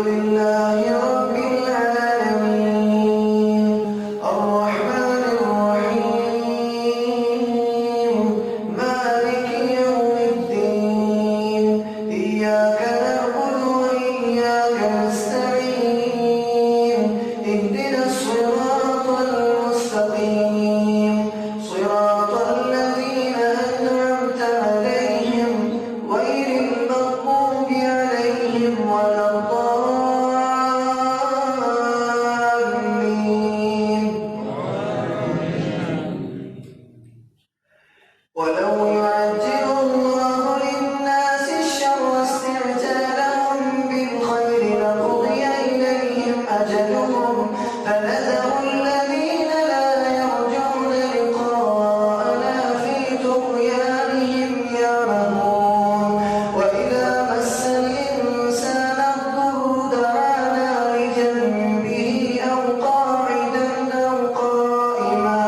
لله رب العالمين الرحمن الرحيم مالك يوم الدين إياك نعبد وإياك نستعين اهدنا الصراط المستقيم صراط الذين أنعمت عليهم غير المغضوب عليهم ولا ولو يعجل الله للناس الشر استعجالهم بالخير لقضي إليهم أجلهم فنذر الذين لا يرجون لقاءنا في طغيانهم يعمهون وإذا مس الإنسان الضر دعانا لجنبه أو قاعدا أو قائما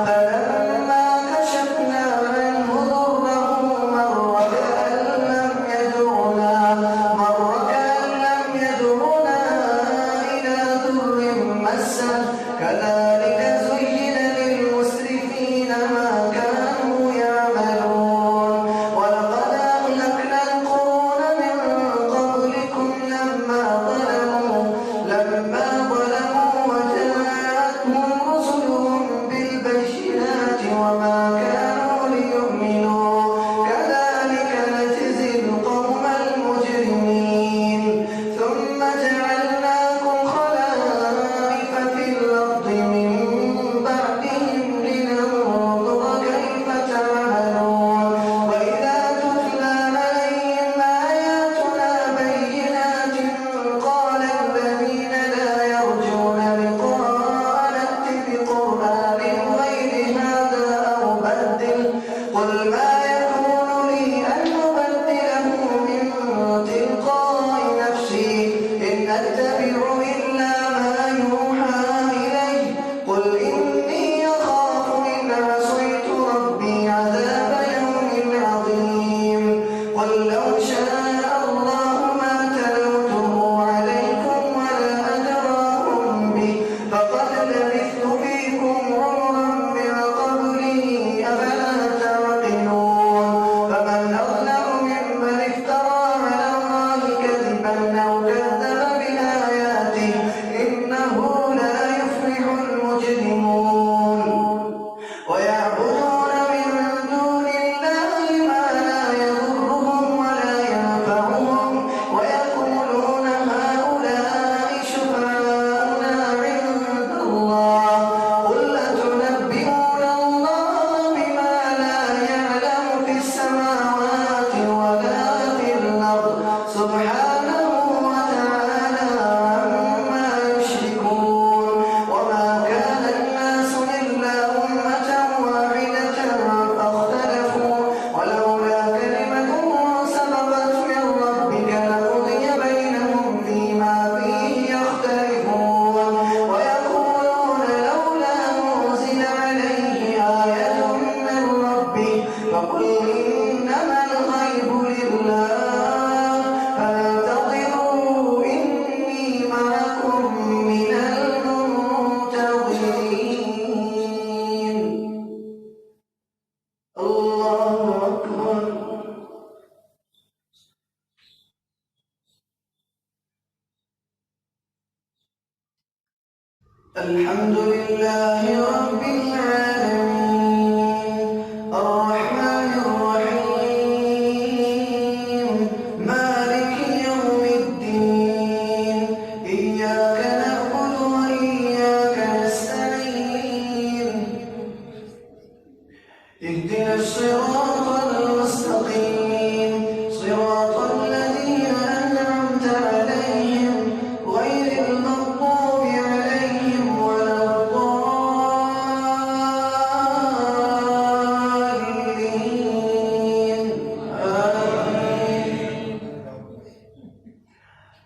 فلما كشفنا عنه ضره مر كأن لم يدعنا إلى ضر مسه كذلك زين للمسرفين ما كانوا يعملون ولقد أهلكنا القرون من قبلكم لما ظلموا وجاءتهم رسلهم بالبينات وما كانوا ليؤمنوا كذلك نجزي القوم المجرمين ثم جعلناكم خلائف في الأرض من بعدهم لننظر كيف تعملون وإذا تتلى عليهم آياتنا بينات قال الذين لا يرجون لقاءنا ائت بقرآن غير هذا أو بدل قل ما يكون لي أن أبدله من تلقاء نفسي إن أتبع إلا ما يوحى إلي قل إني أخاف إن عصيت ربي عذاب يوم عظيم قل لو شاء الله ما تلوته عليكم ولا أدراكم به فقد لبثت فيكم عمرا من قبله أفلا تعقلون فمن أظلم ممن افترى على الله كذبا أو كذب بآياته إنه لا يفلح المجرمون ويعبدون من دون الله ما لا يضرهم ولا ينفعهم ويقولون هؤلاء شفعاؤنا عند الله قل أتنبئون الله بما لا يعلم في السماوات ولا في الأرض سبحانه وتعالى عما يشركون وما كان الناس إلا أمة واحدة فاختلفوا ولولا كلمة سبقت من ربك لقضي بينهم فيما فيه يختلفون ويقولون لولا نزل عليه آية من ربه فقل إنما الغيب لله فانتظروا إني معكم من المنتظرين الله أكبر الحمد لله رب العالمين الرحمن الرحيم مالك يوم الدين إياك نعبد وإياك نستعين اهدنا الصراط المستقيم صراط الذين أنعمت عليهم غير المغضوب عليهم ولا الضالين آمين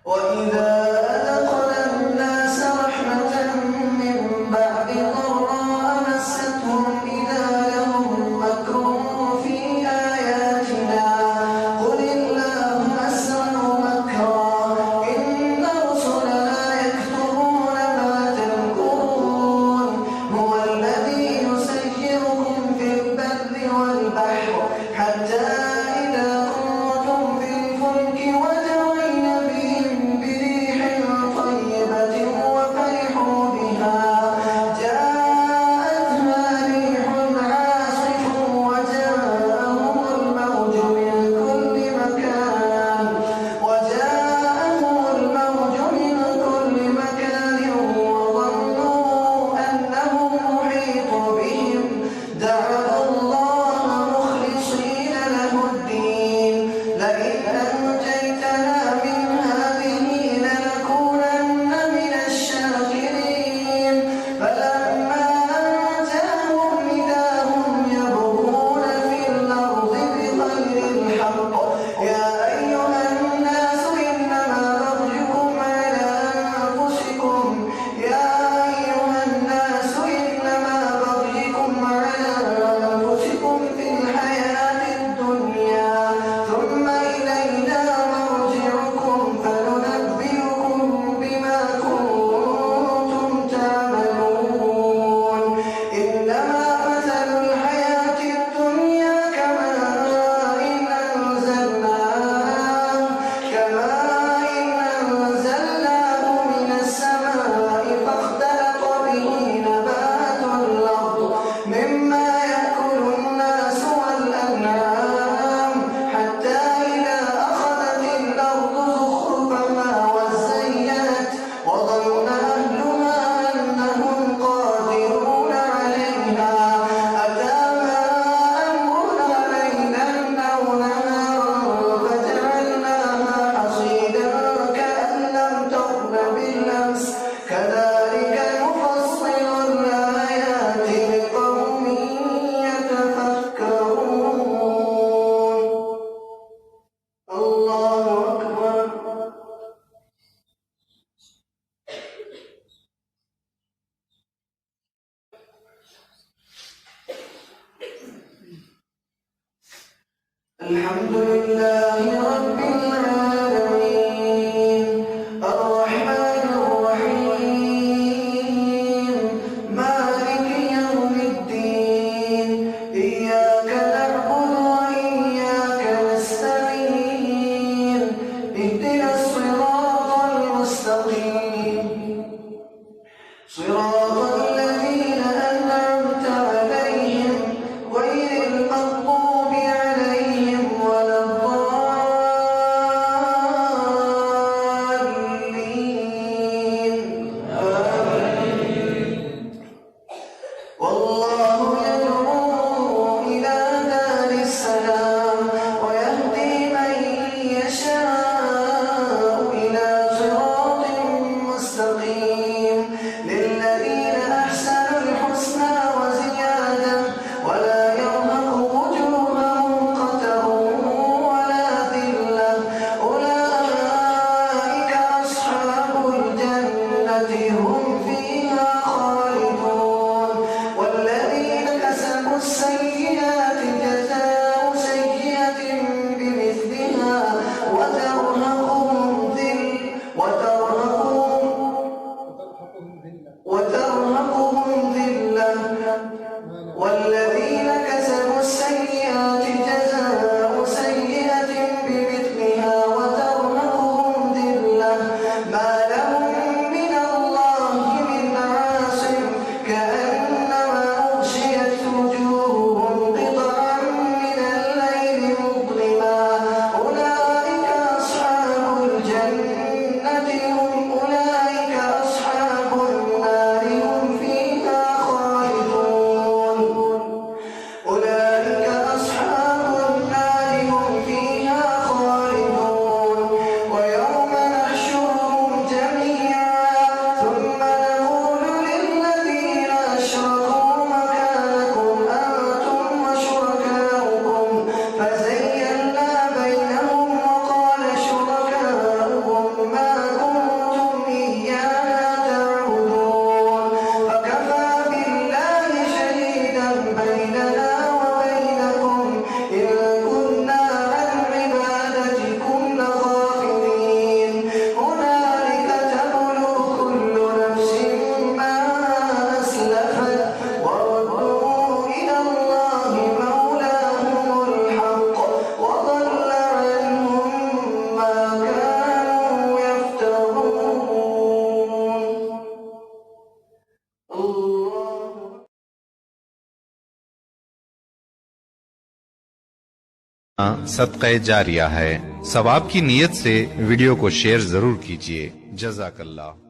وإذا أذقنا الناس رحمة من بعد ضراء مستهم إذا لهم مكر في آياتنا حتى إذا كنتم في الفلك وجرين بهم بريح طيبة وفرحوا بها جاءتها ريح عاصف وجاءهم الموج من كل مكان وظنوا أنهم محيط بهم دعوا الله مخلصين له الدين لئن أنجيتنا من هذه لنكونن من الشاكرين فلما أنجاهم إذا هم يبغون في الأرض بغير الحق يا أيها الناس إنما بغيكم على أنفسكم في الحياة الدنيا ثم إلينا مرجعكم فننبئكم بما كنتم تعملون إنما مثل الحياة الدنيا كماء أنزلناه من السماء فاختلط به نبات الأرض مما يأكل الناس والأنعام حتى إذا أخذت الأرض زخرفها وزينت وظن أهلها أنهم قادرون عليها أتاها أمرنا ليلا أو نهارا فجعلناها حصيدا كأن لم تغن بالأمس كذلك نفصل الآيات لقوم يتفكرون الله أكبر الحمد لله رب العالمين الرحمن الرحيم مالك يوم الدين إياك نعبد وإياك نستعين اهدنا الصراط المستقيم صراط الذين أنعمت عليهم غير المغضوب عليهم ولا الضالين सदक़े जारिया है। सवाब की नीयत से वीडियो को शेयर जरूर कीजिए। जज़ाकल्लाह।